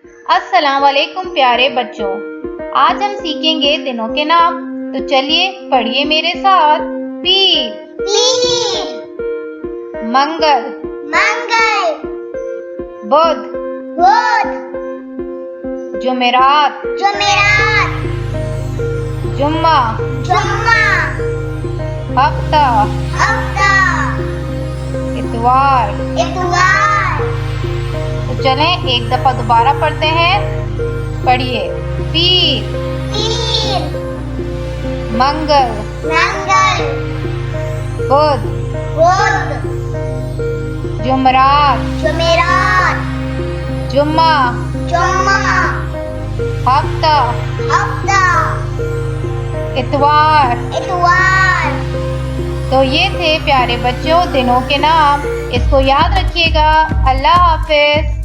अस्सलाम वालेकुम प्यारे बच्चों, आज हम सीखेंगे दिनों के नाम। तो चलिए पढ़िए मेरे साथ। पीर, पीर, मंगल, मंगल, बुध, बुध, जुमेरात, जुमेरात, जुम्मा, जुम्मा, हफ्ता, हफ्ता, इतवार। इतवार। तो चलें एक दफा दोबारा पढ़ते हैं। पढ़िए। पीर, पीर, मंगल, मंगल, बुध, बुध, जुमरात, जुमेरात, जुम्मा, जुम्मा, हफ्ता, हफ्ता, इतवार। इतवार। तो ये थे प्यारे बच्चों दिनों के नाम। इसको याद रखिएगा। अल्लाह हाफिज।